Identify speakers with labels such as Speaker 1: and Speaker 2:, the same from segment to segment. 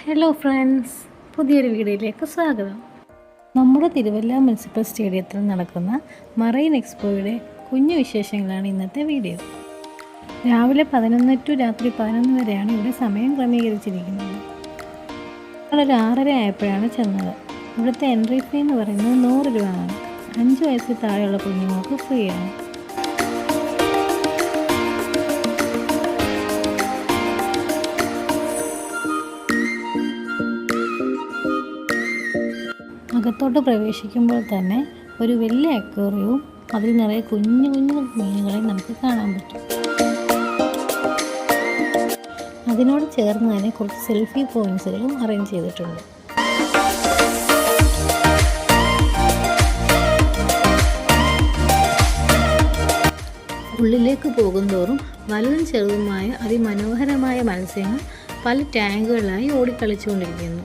Speaker 1: Hello friends, പുതിയൊരു വീഡിയോയിലേക്ക് സ്വാഗതം. നമ്മുടെ തിരുവല്ല മുനിസിപ്പൽ സ്റ്റേഡിയത്തിൽ നടക്കുന്ന മറൈൻ എക്സ്പോയുടെ കുഞ്ഞു വിശേഷങ്ങളാണ് ഇന്നത്തെ വീഡിയോ. രാവിലെ 11 ടു രാത്രി 11 വരെയാണ് ഇവിടെ സമയം ക്രമീകരിച്ചിരിക്കുന്നത്. ഞങ്ങളൊരു 6:30 ആയപ്പോഴാണ് ചെന്നത്. ഇവിടുത്തെ എൻട്രി ഫീ എന്ന് പറയുന്നത് 100 രൂപയാണ്. 5 വയസ്സിൽ താഴെയുള്ള കുഞ്ഞുങ്ങൾക്ക് ഫ്രീ ആണ്. അകത്തോട്ട് പ്രവേശിക്കുമ്പോൾ തന്നെ ഒരു വലിയ അക്വേറിയവും അതിൽ നിറയെ കുഞ്ഞു കുഞ്ഞു മീനുകളെ നമുക്ക് കാണാൻ പറ്റും. അതിനോട് ചേർന്ന് തന്നെ കുറച്ച് സെൽഫി പോയിൻറ്റ്സുകളും അറേഞ്ച് ചെയ്തിട്ടുണ്ട്. ഉള്ളിലേക്ക് പോകുന്തോറും വലുതും ചെറുതുമായ അതിമനോഹരമായ മത്സ്യങ്ങൾ പല ടാങ്കുകളിലായി ഓടിക്കളിച്ചുകൊണ്ടിരിക്കുന്നു.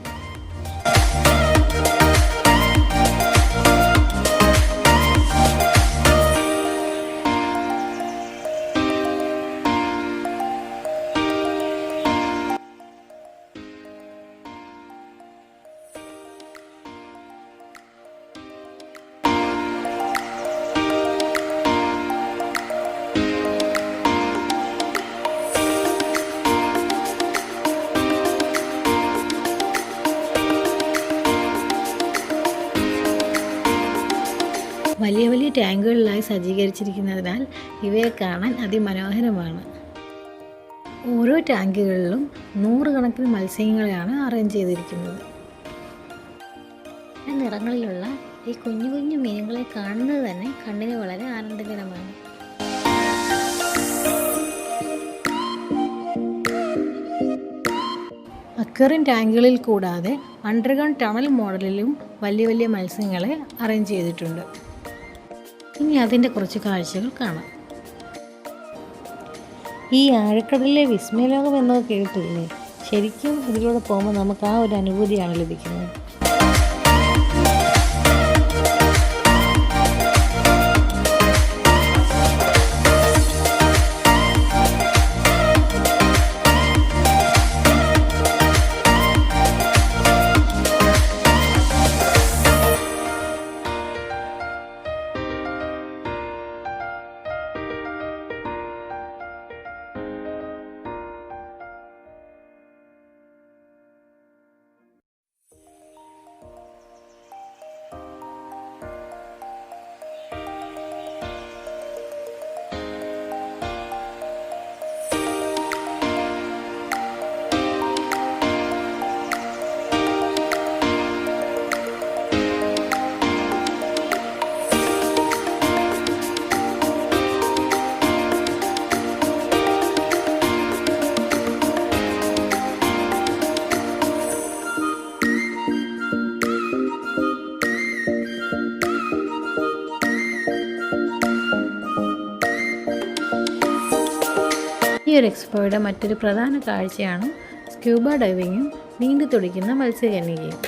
Speaker 1: വലിയ വലിയ ടാങ്കുകളിലായി സജ്ജീകരിച്ചിരിക്കുന്നതിനാൽ ഇവയെ കാണാൻ അതിമനോഹരമാണ്. ഓരോ ടാങ്കുകളിലും 100 കണക്കിന് മത്സ്യങ്ങളെയാണ് അറേഞ്ച് ചെയ്തിരിക്കുന്നത്. നിറങ്ങളിലുള്ള ഈ കുഞ്ഞു കുഞ്ഞു മീനുകളെ കാണുന്നത് തന്നെ കണ്ണിന് വളരെ ആനന്ദകരമാണ്. അക്വേറിയം ടാങ്കുകളിൽ കൂടാതെ അണ്ടർഗ്രൗണ്ട് ടണൽ മോഡലിലും വലിയ വലിയ മത്സ്യങ്ങളെ അറേഞ്ച് ചെയ്തിട്ടുണ്ട്. ഇനി അതിൻ്റെ കുറച്ച് കാഴ്ചകൾ കാണാം. ഈ ആഴക്കടലിലെ വിസ്മയലോകം എന്നൊക്കെ കേട്ടില്ലേ? ശരിക്കും ഇതിലൂടെ പോകുമ്പോൾ നമുക്ക് ആ ഒരു അനുഭൂതിയാണ് ലഭിക്കുന്നത്. ഈ ഒരു എക്സ്പോയുടെ മറ്റൊരു പ്രധാന കാഴ്ചയാണ് സ്ക്യൂബ ഡൈവിങ്ങും നീന്തി തുടിക്കുന്ന മത്സ്യകന്യകയും.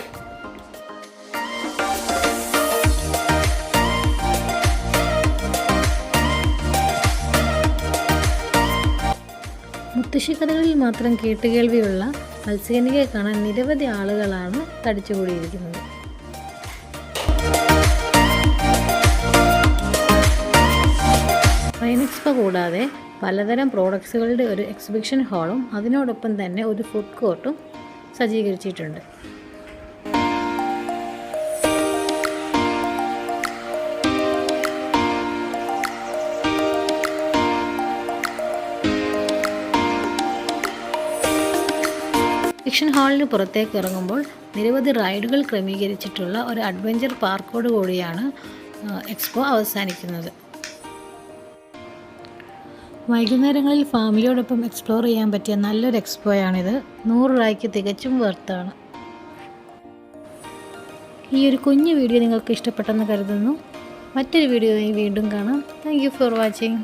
Speaker 1: മുത്തശ്ശിക്കഥകളിൽ മാത്രം കേട്ടുകേൾവിയുള്ള മത്സ്യകന്യകയെ കാണാൻ നിരവധി ആളുകളാണ് തടിച്ചുകൂടിയിരിക്കുന്നത്. മറൈൻ എക്സ്പോ കൂടാതെ പലതരം പ്രോഡക്ട്സുകളുടെ ഒരു എക്സിബിഷൻ ഹാളും അതിനോടൊപ്പം തന്നെ ഒരു ഫുഡ് കോർട്ടും സജ്ജീകരിച്ചിട്ടുണ്ട്. എക്സിബിഷൻ ഹാളിന് പുറത്തേക്ക് ഇറങ്ങുമ്പോൾ നിരവധി റൈഡുകൾ ക്രമീകരിച്ചിട്ടുള്ള ഒരു അഡ്വഞ്ചർ പാർക്കോട് കൂടിയാണ് എക്സ്പോ അവസാനിക്കുന്നത്. വൈകുന്നേരങ്ങളിൽ ഫാമിലിയോടൊപ്പം എക്സ്പ്ലോർ ചെയ്യാൻ പറ്റിയ നല്ലൊരു എക്സ്പോയാണിത്. 100 രൂപയ്ക്ക് തികച്ചും വർത്താണ്. ഈ ഒരു കുഞ്ഞു വീഡിയോ നിങ്ങൾക്ക് ഇഷ്ടപ്പെട്ടെന്ന് കരുതുന്നു. മറ്റൊരു വീഡിയോയിൽ വീണ്ടും കാണാം. Thank you for watching.